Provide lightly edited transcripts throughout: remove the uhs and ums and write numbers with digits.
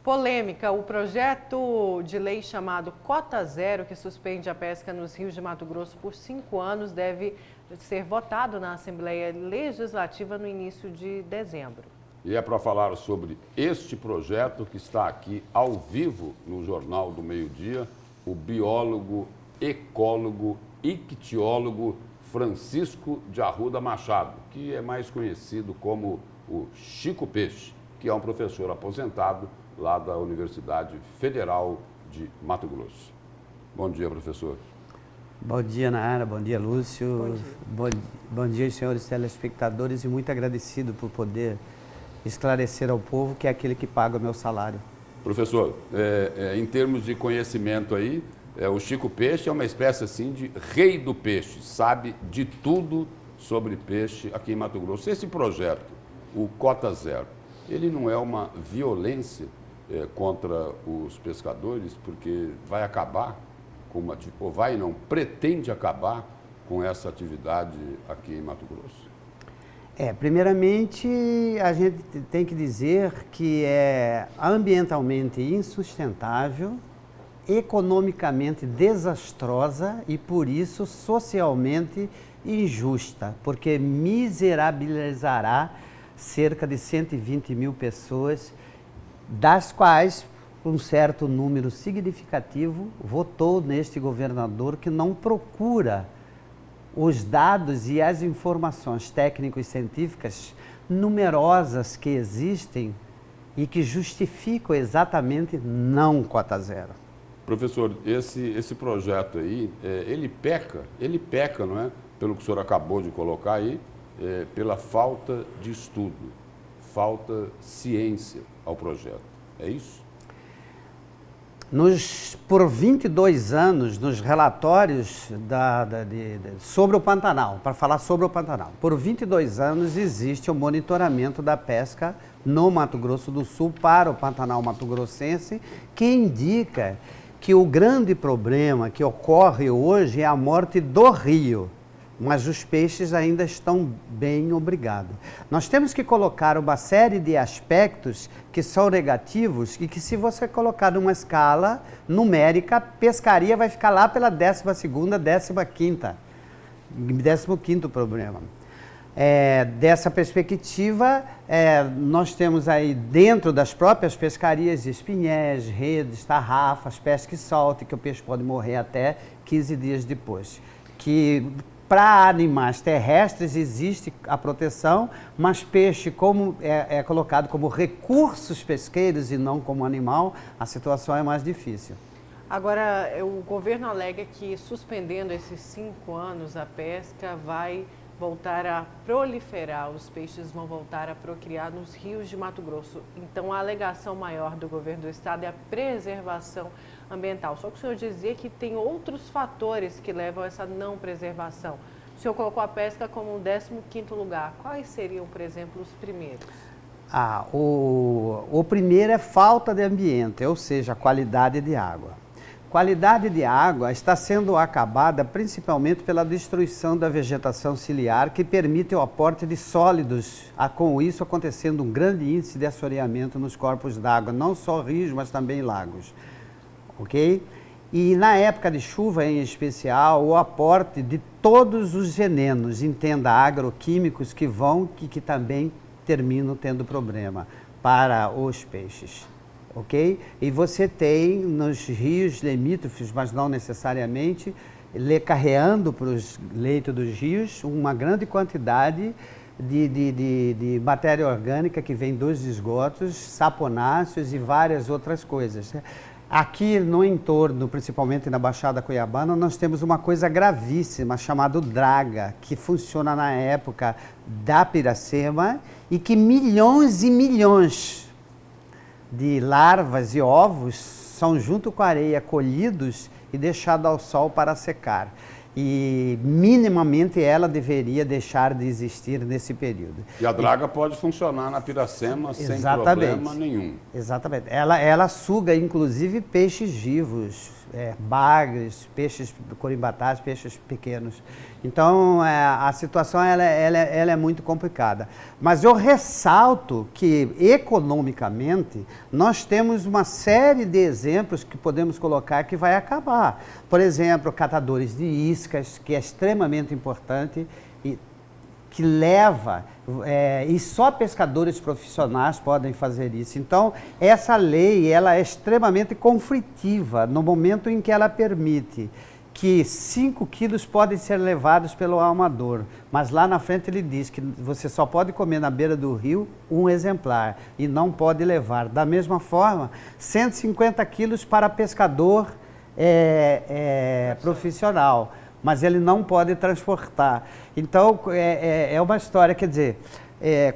Polêmica, o projeto de lei chamado Cota Zero, que suspende a pesca nos rios de Mato Grosso por 5 anos, deve ser votado na Assembleia Legislativa no início de dezembro. E é para falar sobre este projeto que está aqui ao vivo no Jornal do Meio-Dia, o biólogo, ecólogo, ictiólogo Francisco de Arruda Machado, que é mais conhecido como o Chico Peixe, que é um professor aposentado lá da Universidade Federal de Mato Grosso. Bom dia, professor. Bom dia, Nara. Bom dia, Lúcio. Bom dia. Bom dia, senhores telespectadores, e muito agradecido por poder esclarecer ao povo que é aquele que paga o meu salário. Professor, em termos de conhecimento aí, o Chico Peixe é uma espécie assim de rei do peixe, sabe de tudo sobre peixe aqui em Mato Grosso. Esse projeto, o Cota Zero, ele não é uma violência contra os pescadores, porque vai acabar com pretende acabar com essa atividade aqui em Mato Grosso? Primeiramente, a gente tem que dizer que é ambientalmente insustentável, economicamente desastrosa e, por isso, socialmente injusta, porque miserabilizará cerca de 120 mil pessoas, das quais um certo número significativo votou neste governador que não procura os dados e as informações técnicas e científicas numerosas que existem e que justificam exatamente não cota zero. Professor, esse projeto aí, ele peca, não é? Pelo que o senhor acabou de colocar aí, pela falta de estudo, falta ciência ao projeto. É isso? Por 22 anos, nos relatórios sobre o Pantanal, para falar sobre o Pantanal, por 22 anos existe o monitoramento da pesca no Mato Grosso do Sul para o Pantanal mato-grossense, que indica que o grande problema que ocorre hoje é a morte do rio, mas os peixes ainda estão bem obrigados. Nós temos que colocar uma série de aspectos que são negativos e que, se você colocar numa escala numérica, a pescaria vai ficar lá pela 12ª, 15º problema. Dessa perspectiva, nós temos aí dentro das próprias pescarias espinhés, redes, tarrafas, pesca e solte, que o peixe pode morrer até 15 dias depois. Que para animais terrestres existe a proteção, mas peixe, como é colocado como recursos pesqueiros e não como animal, a situação é mais difícil. Agora, o governo alega que suspendendo esses 5 anos a pesca vai voltar a proliferar, os peixes vão voltar a procriar nos rios de Mato Grosso. Então, a alegação maior do governo do estado é a preservação ambiental. Só que o senhor dizia que tem outros fatores que levam a essa não preservação. O senhor colocou a pesca como um 15º lugar. Quais seriam, por exemplo, os primeiros? O primeiro é falta de ambiente, ou seja, a qualidade de água. Qualidade de água está sendo acabada principalmente pela destruição da vegetação ciliar, que permite o aporte de sólidos, com isso acontecendo um grande índice de assoreamento nos corpos d'água, não só rios, mas também lagos. Ok? E na época de chuva, em especial, o aporte de todos os venenos, entenda, agroquímicos, que também terminam tendo problema para os peixes. Ok? E você tem nos rios limítrofes, mas não necessariamente, carreando para os leitos dos rios uma grande quantidade de matéria orgânica que vem dos esgotos, saponáceos e várias outras coisas. Aqui no entorno, principalmente na Baixada Cuiabana, nós temos uma coisa gravíssima chamada draga, que funciona na época da Piracema e que milhões e milhões de larvas e ovos são, junto com a areia, colhidos e deixados ao sol para secar. E minimamente ela deveria deixar de existir nesse período. E a draga pode funcionar na Piracema sem problema nenhum. Exatamente. Ela suga inclusive peixes vivos, bagres, peixes corimbatais, peixes pequenos. Então, a situação ela é muito complicada. Mas eu ressalto que, economicamente, nós temos uma série de exemplos que podemos colocar que vai acabar. Por exemplo, catadores de iscas, que é extremamente importante, e que leva, e só pescadores profissionais podem fazer isso. Então, essa lei ela é extremamente conflitiva no momento em que ela permite que 5 quilos podem ser levados pelo amador, mas lá na frente ele diz que você só pode comer na beira do rio um exemplar e não pode levar. Da mesma forma, 150 quilos para pescador profissional, mas ele não pode transportar. Então, é uma história, quer dizer,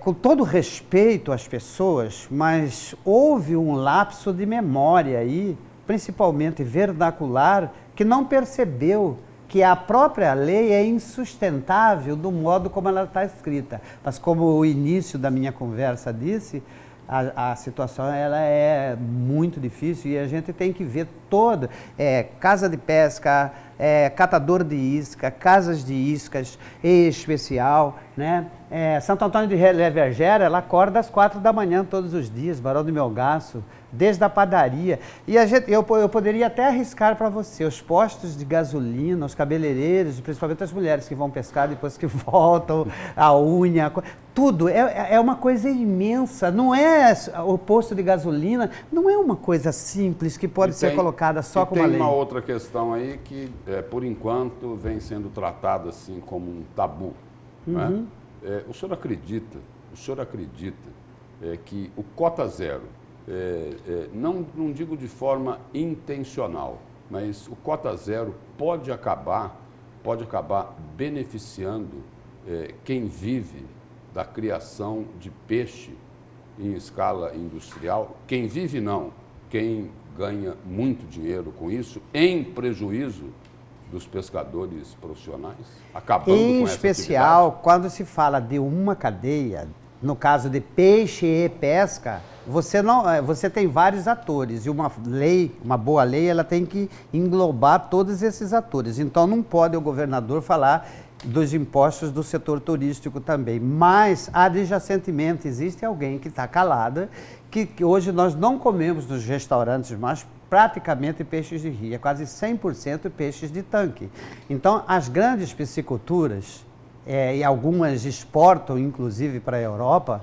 com todo respeito às pessoas, mas houve um lapso de memória aí, principalmente vernacular, que não percebeu que a própria lei é insustentável do modo como ela está escrita. Mas como o início da minha conversa disse, a situação ela é muito difícil e a gente tem que ver todo, casa de pesca, catador de isca, casas de iscas em especial, né? Santo Antônio de Levergera, ela acorda às 4 da manhã todos os dias, Barão do Melgaço, desde a padaria. E eu poderia até arriscar para você, os postos de gasolina, os cabeleireiros, principalmente as mulheres que vão pescar depois que voltam, a unha, tudo, é uma coisa imensa. Não é o posto de gasolina, não é uma coisa simples que pode ser colocada só com uma lei. Tem uma outra questão aí que, por enquanto, vem sendo tratada assim como um tabu. Né? O senhor acredita que o cota zero, não digo de forma intencional, mas o cota zero pode acabar beneficiando quem vive da criação de peixe em escala industrial? Quem vive não, quem ganha muito dinheiro com isso, em prejuízo dos pescadores profissionais, acabando com essa atividade? Em especial, quando se fala de uma cadeia, no caso de peixe e pesca, você tem vários atores e uma boa lei, ela tem que englobar todos esses atores. Então não pode o governador falar dos impostos do setor turístico também, mas adjacentemente existe alguém que está calada, que hoje nós não comemos nos restaurantes mais praticamente peixes de rio, é quase 100% peixes de tanque. Então as grandes pisciculturas, e algumas exportam inclusive para a Europa,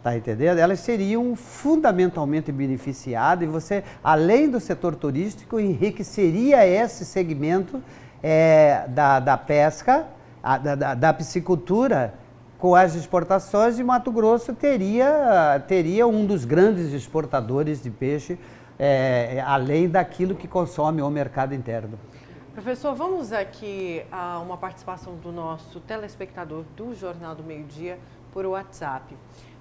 tá entendendo? Elas seriam fundamentalmente beneficiadas e você, além do setor turístico, enriqueceria esse segmento da pesca, da piscicultura, com as exportações, e Mato Grosso teria um dos grandes exportadores de peixe, além daquilo que consome o mercado interno. Professor, vamos aqui a uma participação do nosso telespectador do Jornal do Meio-Dia por WhatsApp.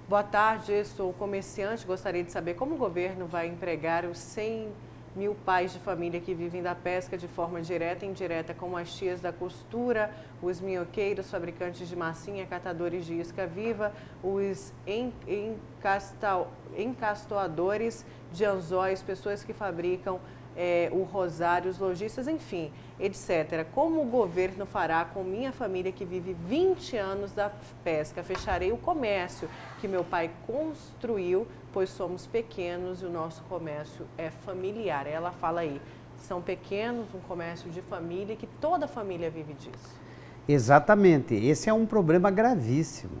Boa tarde, sou comerciante, gostaria de saber como o governo vai empregar os 100 mil pais de família que vivem da pesca de forma direta e indireta, como as tias da costura, os minhoqueiros, fabricantes de massinha, catadores de isca viva, os encastoadores de anzóis, pessoas que fabricam o rosário, os lojistas, enfim, etc. Como o governo fará com minha família que vive 20 anos da pesca? Fecharei o comércio que meu pai construiu, pois somos pequenos e o nosso comércio é familiar. Ela fala aí, são pequenos, um comércio de família, que toda família vive disso. Exatamente, esse é um problema gravíssimo.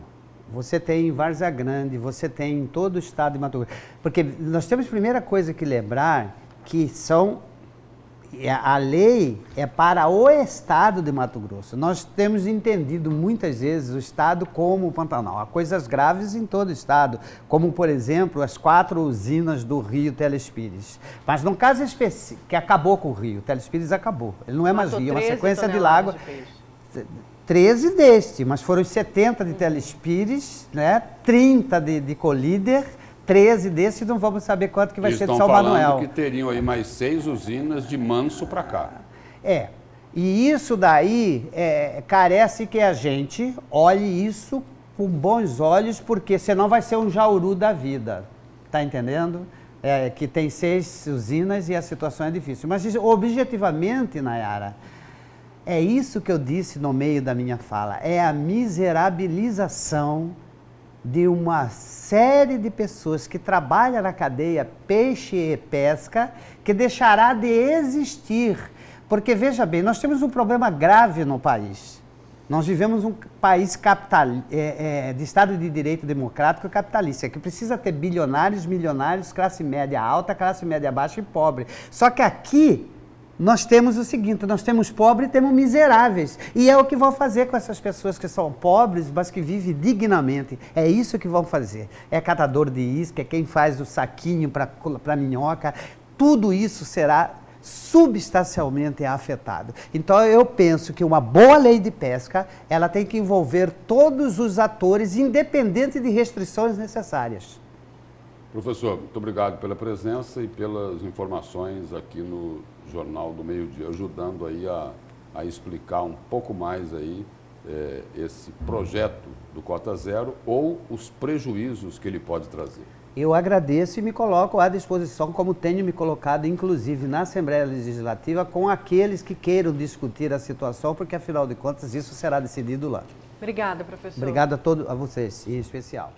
Você tem em Várzea Grande, você tem em todo o estado de Mato Grosso. Porque nós temos a primeira coisa que lembrar, que a lei é para o estado de Mato Grosso. Nós temos entendido muitas vezes o estado como o Pantanal. Há coisas graves em todo o estado, como, por exemplo, as 4 usinas do Rio Telespires. Mas num caso específico, que acabou com o Rio, o Telespires acabou. Ele não é mais rio, é uma sequência de lago. 13 deste, mas foram 70 de Telespires, né? 30 de Colíder, 13 desses, não vamos saber quanto que vai ser de São Manuel. Estão falando que teriam aí mais 6 usinas de Manso para cá. E isso daí carece que a gente olhe isso com bons olhos, porque senão vai ser um Jauru da vida, tá entendendo? que tem 6 usinas e a situação é difícil. Mas, objetivamente, Nayara, é isso que eu disse no meio da minha fala, é a miserabilização de uma série de pessoas que trabalham na cadeia peixe e pesca, que deixará de existir. Porque, veja bem, nós temos um problema grave no país. Nós vivemos um país de Estado de Direito democrático e capitalista, que precisa ter bilionários, milionários, classe média alta, classe média baixa e pobre. Só que aqui nós temos o seguinte, nós temos pobres e temos miseráveis. E é o que vão fazer com essas pessoas que são pobres, mas que vivem dignamente. É isso que vão fazer. É catador de isca, é quem faz o saquinho para minhoca. Tudo isso será substancialmente afetado. Então eu penso que uma boa lei de pesca, ela tem que envolver todos os atores, independente de restrições necessárias. Professor, muito obrigado pela presença e pelas informações aqui no Jornal do Meio-Dia, ajudando aí a explicar um pouco mais aí esse projeto do Cota Zero ou os prejuízos que ele pode trazer. Eu agradeço e me coloco à disposição, como tenho me colocado, inclusive, na Assembleia Legislativa, com aqueles que queiram discutir a situação, porque, afinal de contas, isso será decidido lá. Obrigada, professor. Obrigado a vocês, em especial.